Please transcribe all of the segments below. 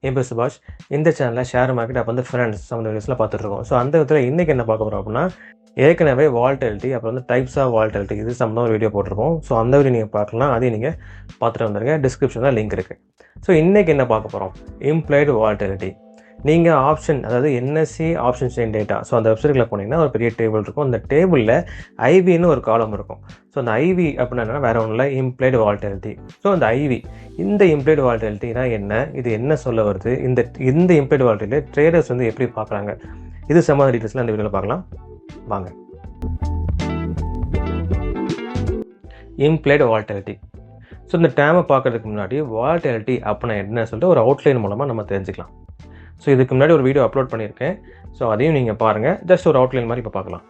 என் பேர் சுபாஷ். இந்த சேனலில் ஷேர் மார்க்கெட் அப்போ வந்து ஃபினான்ஸ் சம்மந்த வீடியோஸ்லாம் பார்த்துட்ருக்கோம். ஸோ அந்த விதத்தில் இன்றைக்கி என்ன பார்க்க போகிறோம் அப்படின்னா, ஏற்கனவே வால்டிலிட்டி அப்புறம் வந்து டைப்ஸ் ஆஃப் வால்டிலிட்டி இது சம்மந்தம் ஒரு வீடியோ போட்டிருக்கோம். ஸோ அந்த வீடியோ நீங்கள் பார்க்கலாம், அதையும் நீங்கள் பார்த்துட்டு வந்துருங்க. டிஸ்கிரிப்ஷனில் லிங்க் இருக்குது. ஸோ இன்றைக்கி என்ன பார்க்க போகிறோம், இம்ப்ளைடு வால்டிலிட்டி. நீங்கள் ஆப்ஷன், அதாவது NSC option chain data, so அந்த வெப்சைட்டில் போனீங்கன்னா ஒரு பெரிய டேபிள் இருக்கும். அந்த டேபிளில் ஐவின்னு ஒரு காலம் இருக்கும். ஸோ அந்த ஐவி அப்படின்னா என்னென்னா வேறு ஒன்றும் இல்லை, இம்ப்ளைடு வால்டிலிட்டி. ஸோ அந்த ஐவி, இந்த இம்ப்ளைடு வால்டிலிட்டினா என்ன, இது என்ன சொல்ல வருது, இந்த இம்ப்ளைடு வால்டிலிட்டி ட்ரேடர்ஸ் வந்து எப்படி பார்க்குறாங்க, இது சம்மந்த டீட்டெயில்ஸ்லாம் இந்த வீடியோவில் பார்க்கலாம் வாங்க. Implied volatility. ஸோ இந்த டேமை பார்க்குறதுக்கு முன்னாடி வால்டிலிட்டி அப்படின்னா என்ன சொல்லிட்டு ஒரு அவுட்லைன் மூலமாக நம்ம தெரிஞ்சுக்கலாம். ஸோ இதுக்கு முன்னாடி ஒரு வீடியோ அப்லோட் பண்ணியிருக்கேன். ஸோ அதையும் நீங்கள் பாருங்கள். ஜஸ்ட் ஒரு அவுட்லைன் மாதிரி இப்போ பார்க்கலாம்.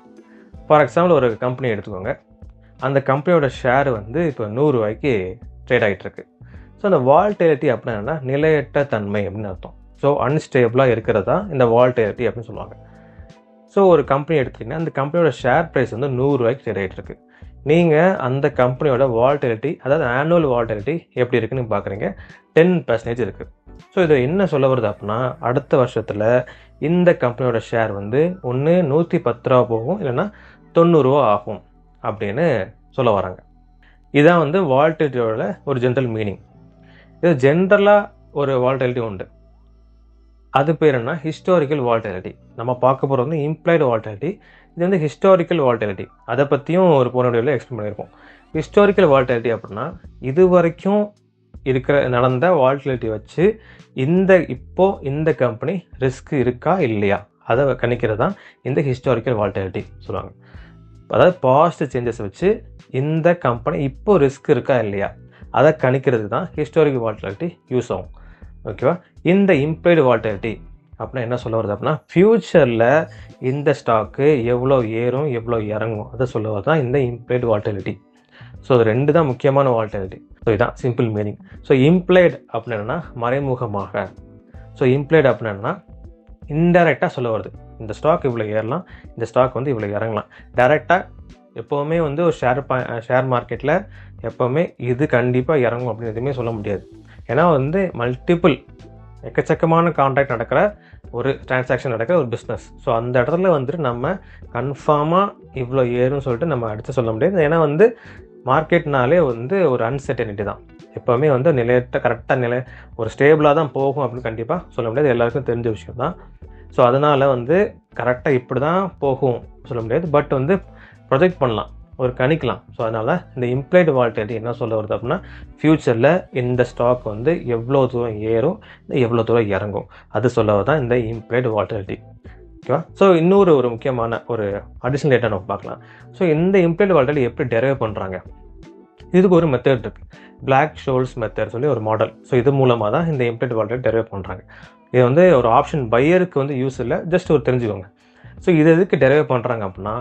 ஃபார் எக்ஸாம்பிள் ஒரு கம்பெனி எடுத்துக்கோங்க. அந்த கம்பெனியோட ஷேர் வந்து இப்போ 100 ரூபாய்க்கு ட்ரேட் ஆகிட்டுருக்கு. ஸோ அந்த வால்டிலிட்டி அப்படின்னா நிலையற்ற தன்மை அப்படின்னு அர்த்தம். ஸோ அன்ஸ்டேபிளாக இருக்கிறது தான் இந்த வால்டிலிட்டி அப்படின்னு சொல்லுவாங்க. ஸோ ஒரு கம்பெனி எடுத்துட்டிங்கன்னா அந்த கம்பெனியோட ஷேர் ப்ரைஸ் வந்து 100 ரூபாய்க்கு ட்ரேட் ஆகிட்டுருக்கு. நீங்கள் அந்த கம்பெனியோட வால்டிலிட்டி, அதாவது ஆனுவல் வால்டிலிட்டி எப்படி இருக்குன்னு பார்க்குறீங்க, 10% இருக்குது. ஸோ இது என்ன சொல்ல வருது அப்படின்னா, அடுத்த வருஷத்தில் இந்த கம்பெனியோட ஷேர் வந்து ஒன்று 110 ரூபா போகும், இல்லைன்னா 90 ரூபா ஆகும் அப்படின்னு சொல்ல வராங்க. இதுதான் வந்து வால்டிலிட்டியோட ஒரு ஜென்ரல் மீனிங். இது ஜென்ரலாக ஒரு வால்டிலிட்டி உண்டு. அது பேர் என்ன, ஹிஸ்டாரிக்கல் வால்டிலிட்டி. நம்ம பார்க்க போகிறது வந்து இம்ப்ளைடு வால்டிலிட்டி. இது வந்து ஹிஸ்டாரிக்கல் வால்டிலிட்டி. அதை பற்றியும் ஒரு போன வீடியோவில் எக்ஸ்பிளைன் பண்ணியிருக்கோம். ஹிஸ்டாரிக்கல் வால்டிலிட்டி அப்படின்னா இது வரைக்கும் நடந்த வால்டிலிட்டி வச்சு இந்த கம்பெனி ரிஸ்க் இருக்கா இல்லையா அதை கணிக்கிறது தான் இந்த ஹிஸ்டாரிக்கல் வால்டிலிட்டி சொல்லுவாங்க. அதாவது பாஸ்ட் சேஞ்சஸ் வச்சு இந்த கம்பெனி இப்போ ரிஸ்க் இருக்கா இல்லையா அதை கணிக்கிறது தான் ஹிஸ்டாரிக்கல் வால்டிலிட்டி யூஸ் ஆகும். ஓகேவா. இந்த இம்ப்ளைடு வால்டிலிட்டி அப்படின்னா என்ன சொல்ல வருது அப்படின்னா, ஃப்யூச்சரில் இந்த ஸ்டாக்கு எவ்வளோ ஏறும் எவ்வளோ இறங்கும் அதை சொல்லுவது தான் இந்த இம்ப்ளைடு வால்டிலிட்டி. ஸோ அது ரெண்டு தான் முக்கியமான வால்டிலிட்டி. ஸோ இதுதான் சிம்பிள் மீனிங். ஸோ இம்ப்ளைடு அப்படின்னா மறைமுகமாக. ஸோ இம்ப்ளைடு அப்படின்னா இன்டைரக்டாக சொல்ல வருது, இந்த ஸ்டாக் இவ்வளோ ஏறலாம், இந்த ஸ்டாக் வந்து இவ்வளோ இறங்கலாம். டைரெக்டாக எப்போவுமே வந்து ஒரு ஷேர் மார்க்கெட்டில் எப்போவுமே இது கண்டிப்பாக இறங்கும் அப்படின்னு எதுவுமே சொல்ல முடியாது. ஏன்னா வந்து மல்டிபிள் எக்கச்சக்கமான கான்ட்ராக்ட் நடக்கிற ஒரு டிரான்சாக்ஷன் நடக்கிற ஒரு பிஸ்னஸ். ஸோ அந்த இடத்துல வந்துட்டு நம்ம கன்ஃபார்மாக இவ்வளோ ஏறும்னு சொல்லிட்டு நம்ம அடுத்து சொல்ல முடியாது. ஏன்னா வந்து மார்க்கெட்னாலே வந்து ஒரு அன்சர்டனிட்டி தான். எப்போவுமே வந்து நிலையற்ற கரெக்டாக ஒரு ஸ்டேபிளாக தான் போகும் அப்படின்னு கண்டிப்பாக சொல்ல முடியாது. எல்லாருக்கும் தெரிஞ்ச விஷயம் தான். ஸோ அதனால் வந்து கரெக்டாக இப்படி தான் போகும் சொல்ல முடியாது. பட் வந்து ப்ரொஜெக்ட் பண்ணலாம், ஒரு கணிக்கலாம். ஸோ அதனால் இந்த இம்ப்ளைடு வால்டிலிட்டி என்ன சொல்ல வருது அப்படின்னா, ஃப்யூச்சரில் இந்த ஸ்டாக் வந்து எவ்வளோ தூரம் ஏறும், எவ்வளோ தூரம் இறங்கும் அது சொல்ல தான் இந்த இம்ப்ளைடு வால்டிலிட்டி. ஓகேவா. ஸோ இன்னொரு முக்கியமான ஒரு அடிஷ்னல் டேட்டா நம்ம பார்க்கலாம். ஸோ இந்த இம்ப்ளைடு வால்டிலிட்டி எப்படி டெரைவ் பண்ணுறாங்க, இதுக்கு ஒரு மெத்தட் இருக்குது, பிளாக்-ஷோல்ஸ் மெத்தட் சொல்லி ஒரு மாடல். ஸோ இது மூலமாக தான் இந்த இம்ப்ளைடு வால்டிலிட்டி டெரைவ் பண்ணுறாங்க. இது வந்து ஒரு ஆப்ஷன் பையருக்கு வந்து யூஸ் இல்லை, ஜஸ்ட் ஒரு தெரிஞ்சுக்கோங்க. ஸோ இது எதுக்கு டெரைவ் பண்ணுறாங்க அப்படின்னா,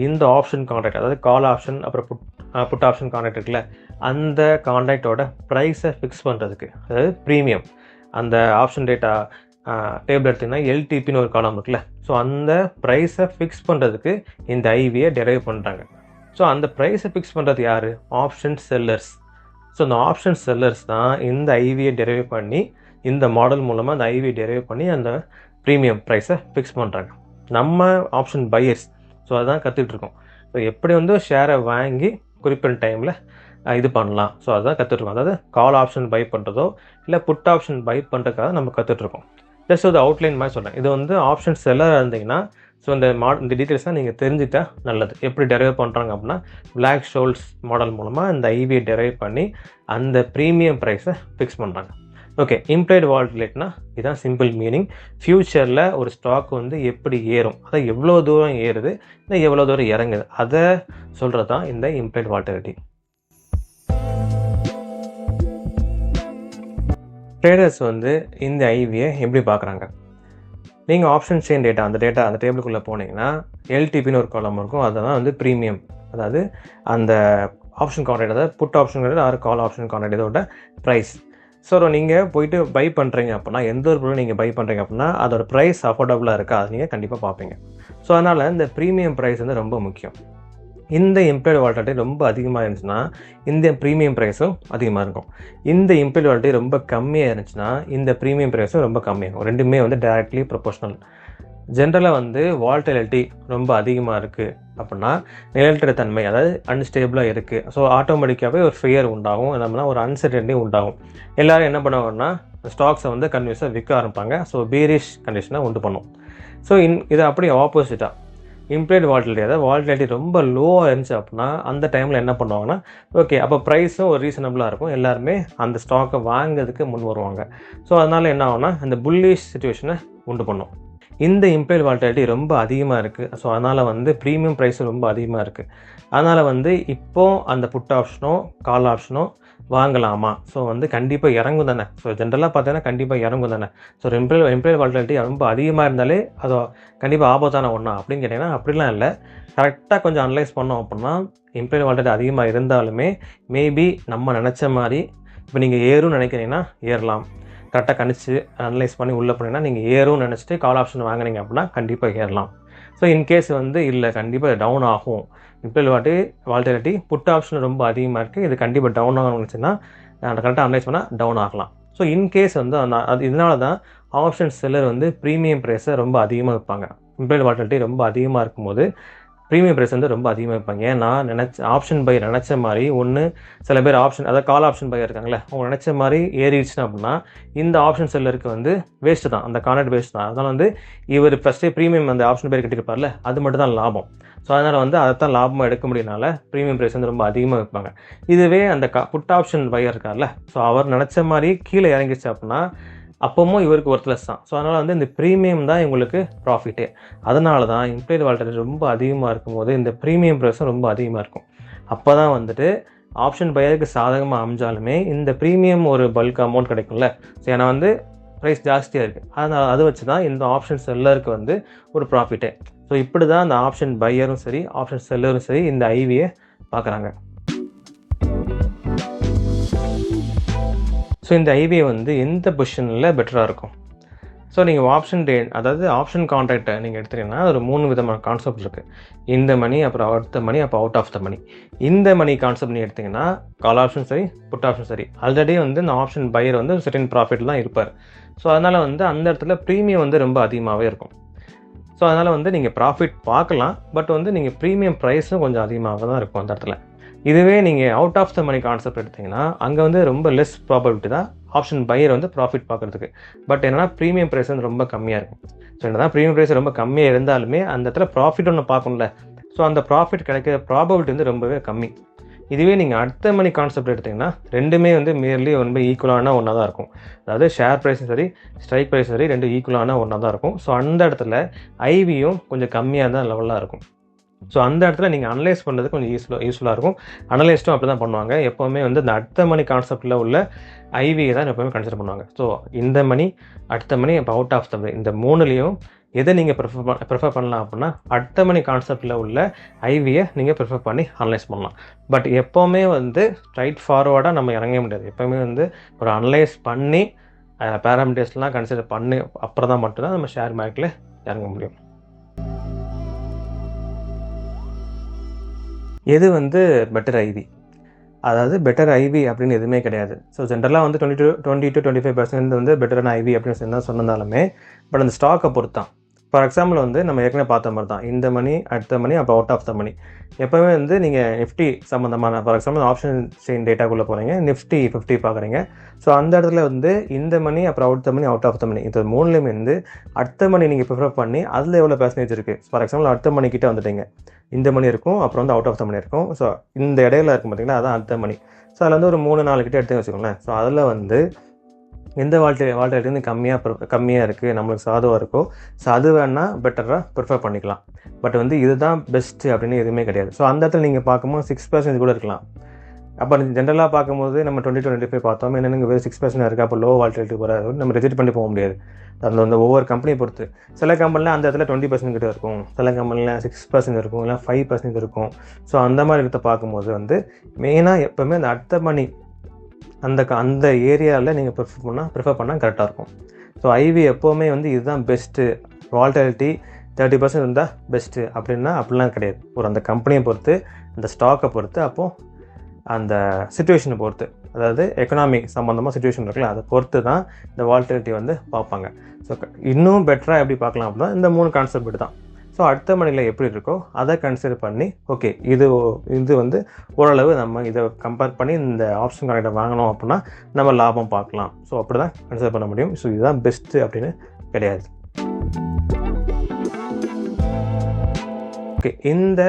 இந்த ஆப்ஷன் கான்ட்ராக்ட், அதாவது கால் ஆப்ஷன் அப்புறம் புட் ஆப்ஷன் கான்ட்ராக்ட் இருக்குல்ல, அந்த கான்ட்ராக்டோட ப்ரைஸை ஃபிக்ஸ் பண்ணுறதுக்கு, அதாவது ப்ரீமியம், அந்த ஆப்ஷன் டேட்டா டேபிள் எடுத்திங்கன்னா எல்டிபின்னு ஒரு காலம் இருக்குல்ல, ஸோ அந்த ப்ரைஸை ஃபிக்ஸ் பண்ணுறதுக்கு இந்த ஐவியை டெரைவ் பண்ணுறாங்க. ஸோ அந்த ப்ரைஸை ஃபிக்ஸ் பண்ணுறது யார், ஆப்ஷன் செல்லர்ஸ். ஸோ அந்த ஆப்ஷன் செல்லர்ஸ் தான் இந்த ஐவியை டெரைவ் பண்ணி, இந்த மாடல் மூலமாக அந்த ஐவியை டெரைவ் பண்ணி அந்த ப்ரீமியம் ப்ரைஸை ஃபிக்ஸ் பண்ணுறாங்க. நம்ம ஆப்ஷன் பையர்ஸ், ஸோ அதான் கற்றுட்ருக்கோம். ஸோ எப்படி வந்து ஷேரை வாங்கி குறிப்பிட்ட டைமில் இது பண்ணலாம், ஸோ அதுதான் கற்றுட்ருக்கோம். அதாவது கால் ஆப்ஷன் பை பண்ணுறதோ இல்லை புட் ஆப்ஷன் பை பண்ணுறதுக்காக நம்ம கற்றுட்ருக்கோம். ஜஸ்ட் ஒரு அவுட்லைன் மாதிரி சொல்கிறேன். இது வந்து ஆப்ஷன் செல்லராக இருந்தீங்கன்னா ஸோ இந்த டீட்டெயில்ஸ் தான் நீங்கள் தெரிஞ்சுக்கிட்டா நல்லது. எப்படி டெரைவ் பண்ணுறாங்க அப்படின்னா, பிளாக்-ஷோல்ஸ் மாடல் மூலமாக இந்த ஐவியை டெரைவ் பண்ணி அந்த ப்ரீமியம் ப்ரைஸை ஃபிக்ஸ் பண்ணுறாங்க. ஓகே. இம்ப்ளைடு வால்டிலிட்டினா இதுதான் சிம்பிள் மீனிங். ஃப்யூச்சரில் ஒரு ஸ்டாக் வந்து எப்படி ஏறும், அதை எவ்வளோ தூரம் ஏறுது, இல்லை எவ்வளோ தூரம் இறங்குது அதை சொல்கிறது தான் இந்த இம்ப்ளைடு வால்டிலிட்டி. ட்ரேடர்ஸ் வந்து இந்த ஐவியை எப்படி பார்க்குறாங்க, நீங்கள் ஆப்ஷன் செயின் டேட்டா அந்த டேபிளுக்குள்ளே போனீங்கன்னா எல்டிபின்னு ஒரு காலம் இருக்கும். அதெல்லாம் வந்து ப்ரீமியம், அதாவது அந்த ஆப்ஷன் கான்ட்ராக்ட், அதாவது put option contract or call option contract இதோட ப்ரைஸ். ஸோ நீங்கள் போயிட்டு பை பண்ணுறீங்க அப்படின்னா, எந்த ஒரு பொருள் நீங்கள் பை பண்ணுறீங்க அப்படின்னா அதோட ப்ரைஸ் அஃபோர்டபுளாக இருக்கா அது நீங்கள் கண்டிப்பாக பார்ப்பீங்க. ஸோ அதனால் இந்த ப்ரீமியம் ப்ரைஸ் வந்து ரொம்ப முக்கியம். இந்த இம்ப்ளாய்டு வாலட்டிலிட்டி ரொம்ப அதிகமாக இருந்துச்சுன்னா இந்த ப்ரீமியம் ப்ரைஸும் அதிகமாக இருக்கும். இந்த இம்ப்ளாய்டு வாலட்டிலிட்டி ரொம்ப கம்மியாக இருந்துச்சுன்னா இந்த ப்ரீமியம் ப்ரைஸும் ரொம்ப கம்மியாகும். ரெண்டுமே வந்து டைரக்ட்லி ப்ரொபோஷனல். ஜென்ரலாக வந்து வாலட்டிலிட்டி ரொம்ப அதிகமாக இருக்குது அப்படின்னா நிலையற்ற தன்மை, அதாவது அன்ஸ்டேபிளாக இருக்குது. ஸோ ஆட்டோமேட்டிக்காகவே ஒரு ஃபியர் உண்டாகும், நம்மனா ஒரு அன்சர்டனிட்டி உண்டாகும். எல்லோரும் என்ன பண்ணுவாங்கன்னா ஸ்டாக்ஸை வந்து கன்வியூஸாக விற்க ஆரம்பிப்பாங்க. ஸோ பீரிஷ் கண்டிஷனை உண்டு பண்ணும். ஸோ இது அப்படியே ஆப்போசிட்டாக இம்ப்ளாய்டு வாலட்டிலிட்டி, அதாவது வாலட்டிலிட்டி ரொம்ப லோவாக இருந்துச்சு அப்படின்னா அந்த டைமில் என்ன பண்ணுவாங்கன்னா ஓகே அப்போ ப்ரைஸும் ஒரு ரீசனபிளாக இருக்கும், எல்லாருமே அந்த ஸ்டாக்கை வாங்கிறதுக்கு முன் வருவாங்க. ஸோ அதனால் என்ன ஆகும்னா அந்த புல்லிஷ் சிச்சுவேஷனை உண்டு பண்ணும். இந்த இம்ப்ளாய்டு வாலட்டிலிட்டி ரொம்ப அதிகமாக இருக்குது. ஸோ அதனால் வந்து ப்ரீமியம் ப்ரைஸும் ரொம்ப அதிகமாக இருக்குது. அதனால் வந்து இப்போது அந்த புட் ஆப்ஷனோ கால் ஆப்ஷனோ வாங்கலாமா? ஸோ வந்து கண்டிப்பாக இறங்கும் தானே. ஸோ ஜென்ரலாக பார்த்தீங்கன்னா கண்டிப்பாக இறங்கும் தானே. ஸோ இம்ப்ளாய்டு வாலட்டிலிட்டி ரொம்ப அதிகமாக இருந்தாலே அது கண்டிப்பாக ஆபத்தான ஒன்றா அப்படின்னு கேட்டிங்கன்னா அப்படிலாம் இல்லை. கரெக்டாக கொஞ்சம் அனலைஸ் பண்ணோம் அப்படின்னா இம்ப்ளாய்டு வாலட்டிலிட்டி அதிகமாக இருந்தாலுமே மேபி நம்ம நினச்ச மாதிரி இப்போ நீங்கள் ஏறும்னு நினைக்கிறீங்கன்னா ஏறலாம். கரெக்டாக கணிச்சு அனலைஸ் பண்ணி உள்ளே போனீங்கன்னா நீங்கள் ஏறும்னு நினச்சிட்டு கால் ஆப்ஷன் வாங்கினீங்க அப்படின்னா கண்டிப்பாக ஏறலாம். ஸோ இன்கேஸ் வந்து இல்லை கண்டிப்பாக டவுன் ஆகும், இம்ப்ளாய்டு வாலட்டிலிட்டி புட் ஆப்ஷன் ரொம்ப அதிகமாக இருக்குது, இது கண்டிப்பாக டவுன் ஆகணும்னு நினச்சின்னா கரெக்டாக அனலைஸ் பண்ணால் டவுன் ஆகலாம். ஸோ இன்கேஸ் வந்து அது இதனால தான் ஆப்ஷன் செல்லர் வந்து ப்ரீமியம் ப்ரைஸை ரொம்ப அதிகமாக வைப்பாங்க. இம்ப்ளாய்டு வாலட்டிலிட்டி ரொம்ப அதிகமாக இருக்கும்போது ப்ரீமியம் ப்ரைஸ் வந்து ரொம்ப அதிகமாக வைப்பாங்க. ஏன்னா ஆப்ஷன் பை நினச்ச மாதிரி ஒன்று சில பேர் ஆப்ஷன், அதாவது கால் ஆப்ஷன் பை இருக்காங்களே, அவங்க நினச்ச மாதிரி ஏறிடுச்சுன்னா அப்படின்னா இந்த ஆப்ஷன் செல்லருக்கு வந்து வேஸ்ட்டு தான், அந்த கான்ட்ராக்ட் வேஸ்ட் தான். அதனால் வந்து இவர் ஃபஸ்ட்டே ப்ரீமியம் அந்த ஆப்ஷன் பேர் கட்டியிருப்பார்ல, அது மட்டும் தான் லாபம். ஸோ அதனால் வந்து அதை தான் லாபமாக எடுக்க முடியனால ப்ரீமியம் ப்ரைஸ் வந்து ரொம்ப அதிகமாக வைப்பாங்க. இதுவே அந்த புட் ஆப்ஷன் பையர் இருக்கார்ல, ஸோ அவர் நினச்ச மாதிரி கீழே இறங்கிச்சு அப்படின்னா அப்பவும் இவருக்கு ஒர்த்லெஸ் தான். ஸோ அதனால் வந்து இந்த ப்ரீமியம் தான் இவங்களுக்கு ப்ராஃபிட்டே. அதனால தான் இம்ப்ளாய்டு வாலட்டிலிட்டி ரொம்ப அதிகமாக இருக்கும்போது இந்த ப்ரீமியம் ப்ரைஸும் ரொம்ப அதிகமாக இருக்கும். அப்போ தான் வந்துட்டு ஆப்ஷன் பையருக்கு சாதகமாக அமைஞ்சாலுமே இந்த ப்ரீமியம் ஒரு பல்க் அமௌண்ட் கிடைக்கும்ல. ஸோ ஏன்னா வந்து ப்ரைஸ் ஜாஸ்தியாக இருக்குது, அதனால் அதை வச்சு தான் இந்த ஆப்ஷன் செல்லருக்கு வந்து ஒரு ப்ராஃபிட்டே. ஸோ இப்படி தான் இந்த ஆப்ஷன் பையரும் சரி ஆப்ஷன் செல்லரும் சரி இந்த ஐவியை பார்க்குறாங்க. ஸோ இந்த ஐவியை வந்து எந்த பொசிஷனில் பெட்டராக இருக்கும்? ஸோ நீங்கள் ஆப்ஷன் அதாவது ஆப்ஷன் கான்ட்ராக்டை நீங்கள் எடுத்துக்கிட்டிங்கன்னா ஒரு 3 விதமான கான்செப்ட் இருக்குது. இந்த மணி, அப்புறம் அடுத்த மணி, அப்புறம் அவுட் ஆஃப் த மணி. இந்த மணி கான்செப்ட் நீங்கள் எடுத்திங்கன்னா கால் ஆப்ஷன் சரி புட் ஆப்ஷன் சரி ஆல்ரெடி வந்து இந்த ஆப்ஷன் பையர் வந்து செர்டன் ப்ராஃபிட் தான் இருப்பார். ஸோ அதனால் வந்து அந்த இடத்துல ப்ரீமியம் வந்து ரொம்ப அதிகமாகவே இருக்கும். ஸோ அதனால் வந்து நீங்கள் ப்ராஃபிட் பார்க்கலாம், பட் வந்து நீங்கள் ப்ரீமியம் ப்ரைஸும் கொஞ்சம் அதிகமாக தான் இருக்கும் அந்த இடத்துல. இதுவே நீங்கள் out of the money concept எடுத்திங்கன்னா அங்கே வந்து ரொம்ப லெஸ் ப்ராபபிலிட்டி தான் ஆப்ஷன் பையர் வந்து ப்ராஃபிட் பார்க்குறதுக்கு. பட் என்னன்னா ப்ரீமியம் ப்ரைஸ் வந்து ரொம்ப கம்மியாக இருக்கும். ஸோ என்ன தான் ப்ரீமியம் ப்ரைஸ் ரொம்ப கம்மியாக இருந்தாலுமே அந்த இடத்துல ப்ராஃபிட் ஒன்று பார்க்கணும்ல. ஸோ அந்த ப்ராஃபிட் கிடைக்கிற ப்ராபபிலிட்டி வந்து ரொம்பவே கம்மி. இதுவே நீங்கள் அடுத்த மணி கான்செப்ட் எடுத்திங்கன்னா ரெண்டுமே வந்து மேர்லி ரொம்ப ஈக்குவலான ஒன்றா தான் இருக்கும். அதாவது ஷேர் ப்ரைஸும் சரி ஸ்ட்ரைக் ப்ரைஸும் சரி ரெண்டும் ஈக்குவலான ஒன்றா தான் இருக்கும். ஸோ அந்த இடத்துல ஐவியும் கொஞ்சம் கம்மியாக தான் லெவலாக இருக்கும். ஸோ அந்த இடத்துல நீங்கள் அனலைஸ் பண்ணுறது கொஞ்சம் யூஸ்ஃபுல்லாக இருக்கும். அனலைஸ்ட்டும் அப்படி தான் பண்ணுவாங்க. எப்போவுமே வந்து இந்த அடுத்த மணி கான்செப்டில் உள்ள ஐவியை தான் எப்போவுமே கன்சிடர் பண்ணுவாங்க. ஸோ இந்த மணி, அடுத்த மணி, இப்போ அவுட் ஆஃப் த மணி, இந்த 3லேயும் எதை நீங்கள் ப்ரிஃபர் பண்ணலாம் அப்படின்னா அடுத்த மணி கான்செப்டில் உள்ள ஐவியை நீங்கள் ப்ரிஃபர் பண்ணி அனலைஸ் பண்ணலாம். பட் எப்போவுமே வந்து ஸ்ட்ரைட் ஃபார்வர்டாக நம்ம இறங்க முடியாது. எப்போவுமே வந்து ஒரு அனலைஸ் பண்ணி பேராமீட்டர்ஸ்லாம் கன்சிடர் பண்ணி அப்புறம் தான் மட்டும்தான் நம்ம ஷேர் மார்க்கெட்டில் இறங்க முடியும். எது வந்து பெட்டர் ஐவி? அதாவது பெட்டர் ஐவி அப்படின்னு எதுவுமே கிடையாது. ஸோ ஜென்ரலாக வந்து 20 to 25% வந்து பெட்டரான ஐவி அப்படின்னு சொன்னாலுமே பட் அந்த ஸ்டாக்கை பொறுத்தான். ஃபார் எக்ஸாம்பிள் வந்து நம்ம ஏற்கனவே பார்த்த மாதிரி தான் இந்த மணி, அடுத்த மணி, அப்போ அவுட் ஆஃப் த மணி. எப்போவுமே வந்து நீங்கள் நிஃப்டி சம்மந்தமான ஃபார் எக்ஸாம்பிள் ஆப்ஷன் செயின் டேட்டாக்குள்ளே போகிறீங்க, நிஃப்டி 50 பார்க்குறீங்க. ஸோ அந்த இடத்துல வந்து இந்த மணி, அப்புறம் out the money, out of the money, இது 3லேயுமே வந்து அடுத்த மணி நீங்கள் ப்ரிஃபர் பண்ணி அதில் எவ்வளோ பெர்சன்டேஜ் இருக்குது. ஃபார் எக்ஸாம்பிள் அடுத்த மணிக்கிட்ட வந்துட்டீங்க, இந்த மணி இருக்கும், அப்புறம் வந்து அவுட் ஆஃப் த மணி இருக்கும். ஸோ இந்த இடையில இருக்கும் பார்த்தீங்கன்னா அதான் அடுத்த மணி. ஸோ அதில் வந்து ஒரு 3-4 கிட்டே எடுத்து வச்சுக்கோங்களேன். ஸோ அதில் வந்து எந்த வால்ட்டிலிட்டி வந்து கம்மியாக இருக்குது, நம்மளுக்கு சாதுவாக இருக்கோ, ஸோ அது வேணால் பெட்டராக ப்ரிஃபர் பண்ணிக்கலாம். பட் வந்து இதுதான் பெஸ்ட்டு அப்படின்னு எதுவுமே கிடையாது. ஸோ அந்த இடத்துல நீங்கள் பார்க்கும்போது 6% கூட இருக்கலாம். அப்போ ஜென்ரலாக பார்க்கும்போது நம்ம 20-25 பார்த்தோம், என்னென்ன வெறும் 6% இருக்குது, அப்போ லோ வால்ட்டிலிட்டி வராது, நம்ம ரிஜெக்ட் பண்ணி போக முடியாது. அந்த ஒவ்வொரு கம்பெனியை பொறுத்து சில கம்பெனியில் அந்த இடத்துல 20% கிட்ட இருக்கும், சில கம்பெனியில் 6% இருக்கும், இல்லை 5% இருக்கும். ஸோ அந்த மாதிரி இடத்த பார்க்கும்போது வந்து மெயினாக எப்போவுமே அந்த அடுத்த மணி அந்த ஏரியாவில் நீங்கள் ப்ரிஃபர் பண்ணால் கரெக்டாக இருக்கும். ஸோ ஐவி எப்போவுமே வந்து இதுதான் பெஸ்ட்டு, வால்ட்டிலிட்டி 30% இருந்தால் பெஸ்ட்டு அப்படின்னா அப்படிலாம் கிடையாது. ஒரு அந்த கம்பெனியை பொறுத்து, அந்த ஸ்டாக்கை பொறுத்து, அப்போது அந்த சிச்சுவேஷனை பொறுத்து, அதாவது எக்கனாமிக் சம்மந்தமாக சிச்சுவேஷன் இருக்குல்ல, அதை பொறுத்து தான் இந்த வால்டிலிட்டி வந்து பார்ப்பாங்க. ஸோ இன்னும் பெட்டராக எப்படி பார்க்கலாம் அப்படின்னா இந்த 3 கான்செப்ட் தான். ஸோ அடுத்த மணியில் எப்படி இருக்கோ அதை கன்சிடர் பண்ணி ஓகே இது வந்து ஓரளவு நம்ம இதை கம்பேர் பண்ணி இந்த ஆப்ஷன் கனெக்டை வாங்கினோம் அப்படின்னா நம்ம லாபம் பார்க்கலாம். ஸோ அப்படி தான் கன்சிடர் பண்ண முடியும். ஸோ இதுதான் பெஸ்ட்டு அப்படின்னு கிடையாது. ஓகே, இந்த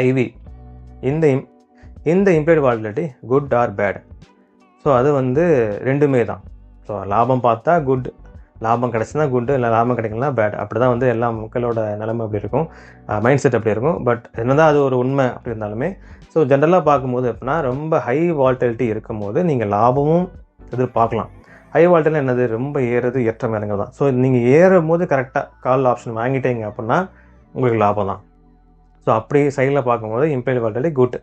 ஐவி இந்த implied volatility good or bad? So அது வந்து ரெண்டுமே தான். ஸோ லாபம் பார்த்தா குட், லாபம் கிடச்சுன்னா குட்டு, இல்லை லாபம் கிடைக்கலனா பேட். அப்படி தான் வந்து எல்லா மக்களோட நிலைமை அப்படி இருக்கும், மைண்ட் செட் அப்படி இருக்கும். பட் என்னதான் அது ஒரு உண்மை அப்படி இருந்தாலுமே ஸோ ஜென்ரலாக பார்க்கும்போது எப்படின்னா ரொம்ப ஹை வால்டிலிட்டி இருக்கும் போது நீங்கள் லாபமும் எதிர்பார்க்கலாம். ஹை வால்டிலிட்டி என்னது, ரொம்ப ஏறுறது ஏற்றம் இறங்குறது தான். ஸோ நீங்கள் ஏறும் போது கரெக்டாக கால் ஆப்ஷன் வாங்கிட்டீங்க அப்படின்னா உங்களுக்கு லாபம் தான். ஸோ அப்படி சைடில் பார்க்கும்போது இம்ப்ளைடு வால்டிலிட்டி குட்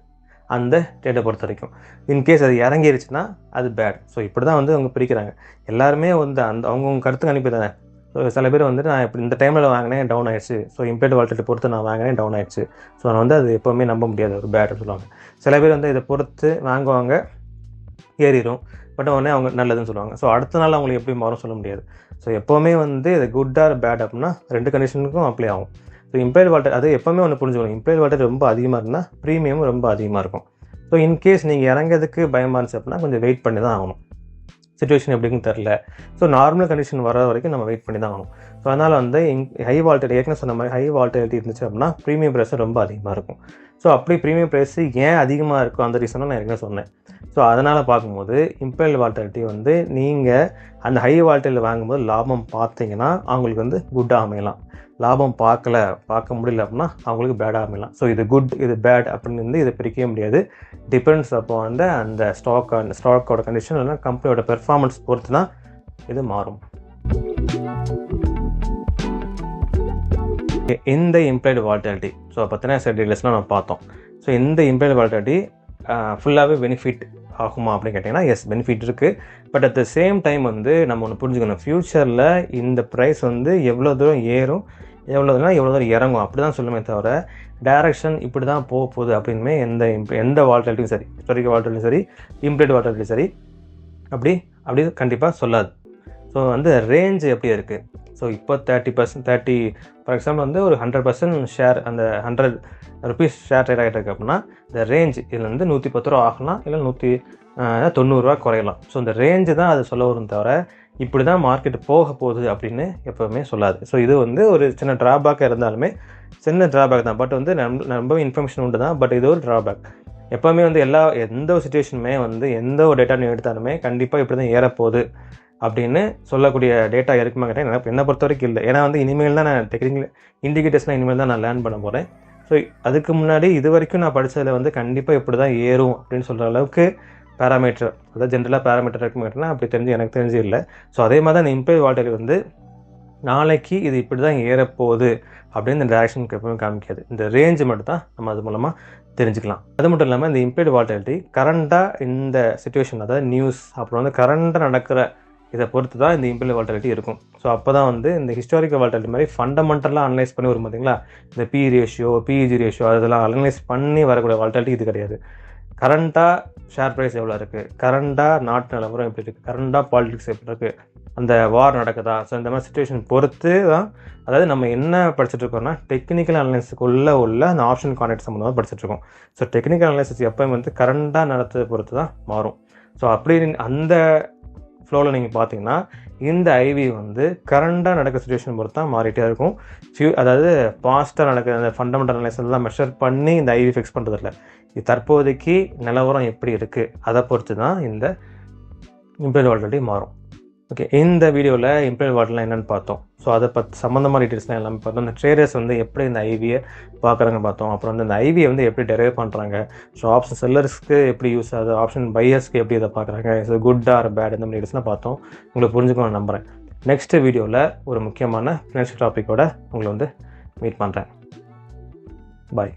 அந்த டேட்டை பொறுத்த வரைக்கும். இன்கேஸ் அது இறங்கிருச்சுன்னா அது பேட். ஸோ இப்படி தான் வந்து அவங்க பிரிக்கிறாங்க. எல்லாருமே வந்து அவங்கவுங்க கருத்துக்கு அனுப்பி தானே. ஸோ சில பேர் வந்து நான் இப்படி இந்த டைமில் வாங்கினேன் டவுன் ஆயிடுச்சு, ஸோ இம்ப்ளைடு வால்டிலிட்டி பொறுத்து நான் வாங்கினேன் டவுன் ஆயிடுச்சு, ஸோ நான் வந்து அது எப்போவுமே நம்ப முடியாது ஒரு பேட் சொல்லுவாங்க. சில பேர் வந்து இதை பொறுத்து வாங்குவாங்க, ஏறிடும், பட் உடனே அவங்க நல்லதுன்னு சொல்லுவாங்க. ஸோ அடுத்த நாள் அவங்களுக்கு எப்படி மாறும் சொல்ல முடியாது. ஸோ எப்போவுமே வந்து இது குட் ஆர் பேட் அப்படின்னா 2 கண்டிஷனுக்கும் அப்ளை ஆகும். ஸோ இம்ப்ளைடு வால்டிலிட்டி அது எப்போவுமே ஒன்று புரிஞ்சுக்கணும், இம்ப்ளைடு வால்டிலிட்டி ரொம்ப அதிகமாக இருந்தால் ப்ரீமியமும் ரொம்ப அதிகமாக இருக்கும். ஸோ இன்கேஸ் நீங்கள் இறங்கிறதுக்கு பயமாக இருந்துச்சு அப்படின்னா கொஞ்சம் வெயிட் பண்ணி தான் ஆகணும். சிச்சுவேஷன் எப்படின்னு தெரில. ஸோ நார்மல் கண்டிஷன் வர வரைக்கும் நம்ம வெயிட் பண்ணி தான் ஆகணும். ஸோ அதனால் வந்து ஹை வால்டிலிட்டி, ஏற்கனவே சொன்ன மாதிரி ஹை வால்டிலிட்டி இருந்துச்சு அப்படின்னா ப்ரீமியம் ப்ரைஸ் ரொம்ப அதிகமாக இருக்கும். ஸோ அப்படி ப்ரீமியம் ப்ரைஸ் ஏன் அதிகமாக இருக்கும் அந்த ரீசனை நான் ஏற்கனவே சொன்னேன். ஸோ அதனால் பார்க்கும்போது இம்ப்ளைடு வால்டிலிட்டி வந்து நீங்கள் அந்த ஹை வால்டிலிட்டியில் வாங்கும்போது லாபம் பார்த்தீங்கன்னா அவங்களுக்கு வந்து குட்டாக அமையலாம். லாபம் பார்க்க முடியல அப்படின்னா அவங்களுக்கு பேடாக அமையலாம். ஸோ இது குட் இது பேட் அப்படின்னு வந்து இதை பிரிக்கவே முடியாது. டிபெண்ட்ஸ் அப்போ வந்து அந்த ஸ்டாக்கோட கண்டிஷன் இல்லைனா கம்பெனியோட பெர்ஃபார்மன்ஸ் பொறுத்து தான் இது மாறும். இந்த இம்ப்ளைடு வால்டிலிட்டி ஸோ பார்த்தீங்கன்னா சில டீடைல்ஸ்லாம் நம்ம பார்த்தோம். ஸோ இந்த இம்ப்ளைடு வால்டிலிட்டி ஃபுல்லாகவே பெனிஃபிட் ஆகுமா அப்படின்னு கேட்டிங்கன்னா எஸ், பெனிஃபிட் இருக்குது. But at the same time வந்து நம்ம ஒன்று புரிஞ்சுக்கணும், ஃப்யூச்சரில் இந்த ப்ரைஸ் வந்து எவ்வளோ தூரம் ஏறும், எவ்வளோ தூரம் இறங்கும் அப்படி தான் சொல்லுமே தவிர டைரக்ஷன் இப்படி தான் போகுது அப்படின்மே எந்த வால்டிலிட்டியும் சரி, ஹிஸ்டாரிக்கல் வால்டிலிட்டியும் சரி, இம்ப்ளைடு வால்டிலிட்டி சரி அப்படி கண்டிப்பாக சொல்லாது. ஸோ வந்து ரேஞ்ச் எப்படி இருக்குது, ஸோ இப்போ 30% ஃபார் எக்ஸாம்பிள் வந்து ஒரு 100% ஷேர், அந்த 100 ருபீஸ் ஷேர் ட்ரேட் ஆகிட்டு இருக்கு அப்படின்னா இந்த ரேஞ்ச் இதில் வந்து 110 ரூபா ஆகலாம், இல்லை 190 ரூபா குறையலாம். ஸோ இந்த ரேஞ்சு தான் அது சொல்ல வரும் தவிர இப்படி தான் மார்க்கெட் போக போகுது அப்படின்னு எப்போவுமே சொல்லாது. ஸோ இது வந்து ஒரு சின்ன ட்ராபேக்காக இருந்தாலுமே சின்ன ட்ராபேக் தான், பட் வந்து ரொம்ப இன்ஃபர்மேஷன் உண்டு தான், பட் இது ஒரு ட்ராபேக். எப்போவுமே வந்து எந்த ஒரு சுச்சுவேஷனுமே வந்து எந்த ஒரு டேட்டா நீ எடுத்தாலுமே கண்டிப்பாக இப்படி தான் ஏறப்போகுது அப்படின்னு சொல்லக்கூடிய டேட்டா இருக்குமா கேட்டால் என்னை பொறுத்த வரைக்கும் இல்லை. ஏன்னா வந்து இனிமேல் தான் நான் டெக்னிக்கல் இண்டிகேட்டர்ஸ்லாம் இனிமேல் தான் நான் லேர்ன் பண்ண போகிறேன். ஸோ அதுக்கு முன்னாடி இது வரைக்கும் நான் படித்ததில் வந்து கண்டிப்பாக இப்படி தான் ஏறும் அப்படின்னு சொல்கிற அளவுக்கு பேராமீட்டர், அதாவது ஜென்ரலாக பேராமீட்டர் இருக்குமா அப்படி எனக்கு தெரிஞ்சு இல்லை. ஸோ அதே மாதிரி தான் இந்த இம்ப்ளைடு வால்டிலிட்டி வந்து நாளைக்கு இது இப்படி தான் ஏறப்போகுது அப்படின்னு இந்த டைரக்ஷனுக்கு எப்பவுமே காமிக்காது. இந்த ரேஞ்சு மட்டும் தான் நம்ம அது மூலமாக தெரிஞ்சுக்கலாம். அது மட்டும் இல்லாமல் இந்த இம்ப்ளைடு வால்டிலிட்டி கரண்ட்டாக இந்த சிச்சுவேஷன், அதாவது நியூஸ் அப்புறம் வந்து கரண்ட்டாக நடக்கிற இதை பொறுத்து தான் இந்த இம்ப்ளைடு வால்டிலிட்டி இருக்கும். ஸோ அப்போ தான் வந்து இந்த ஹிஸ்டாரிக்கல் வால்டிலிட்டி மாதிரி ஃபண்டமெண்டலாக அனலைஸ் பண்ணி வரும் பார்த்தீங்களா, இந்த பி ரேஷியோ பிஇஜி ரேஷியோ அதெல்லாம் அனலைஸ் பண்ணி வரக்கூடிய வால்டிலிட்டி இது கிடையாது. கரண்ட்டாக ஷேர் ப்ரைஸ் எவ்வளோ இருக்குது, கரண்ட்டாக நாட்டு நிலவரம் எப்படி இருக்குது, கரண்ட்டாக பாலிடிக்ஸ் எப்படி இருக்குது, அந்த வார் நடக்குதா, ஸோ இந்த மாதிரி சிச்சுவேஷன் பொறுத்து தான். அதாவது நம்ம என்ன படிச்சுட்ருக்கோம்னா டெக்னிக்கல் அனலைஸுக்குள்ளே உள்ள அந்த ஆப்ஷன் கான்ட்ராக்ட் சம்மந்தமாக படிச்சுட்ருக்கோம். ஸோ டெக்னிக்கல் அனலைசிஸ் எப்போயும் வந்து கரண்ட்டாக நடத்துறதை பொறுத்து தான் மாறும். ஸோ அப்படி அந்த ஃப்ளோவில் நீங்கள் பார்த்தீங்கன்னா இந்த ஐவி வந்து கரண்ட்டாக நடக்கிற சிச்சுவேஷன் பொறுத்து தான் மாறிட்டே இருக்கும். அதாவது பாஸ்ட்டாக நடக்கிற அந்த ஃபண்டமெண்டல் அனலைஸ் எல்லாம் மெஷர் பண்ணி இந்த ஐவி ஃபிக்ஸ் பண்ணுறதில்ல. இது தற்போதைக்கு நிலவரம் எப்படி இருக்குது அதை பொறுத்து தான் இந்த இம்ப்ளைடு வால்டிலிட்டி மாறும். ஓகே, இந்த வீடியோவில் இம்ப்ளைடு வால்டிலிட்டி என்னென்னு பார்த்தோம். ஸோ அதை சம்மந்தமாக டீட்டெயில்ஸ்லாம் எல்லாமே பார்த்தோம். இந்த ட்ரேடர்ஸ் வந்து எப்படி இந்த ஐவியை பார்க்குறாங்க பார்த்தோம். அப்புறம் வந்து இந்த ஐவியை வந்து எப்படி டெரைவ் பண்ணுறாங்க, ஸோ ஆப்ஷன் செல்லர்ஸ்க்கு எப்படி யூஸ் ஆகுது, ஆப்ஷன் பையர்ஸ்க்கு எப்படி இதை பார்க்குறாங்க, ஸோ குட் ஆர் பேட் இந்த மாதிரி டீட்டெயில்ஸ்லாம் பார்த்தோம். உங்களுக்கு புரிஞ்சுக்கணும்னு நம்புகிறேன். நெக்ஸ்ட் வீடியோவில் ஒரு முக்கியமான ஃபினான்ஷியல் டாப்பிக்கோட உங்களை வந்து மீட் பண்ணுறேன். பாய்.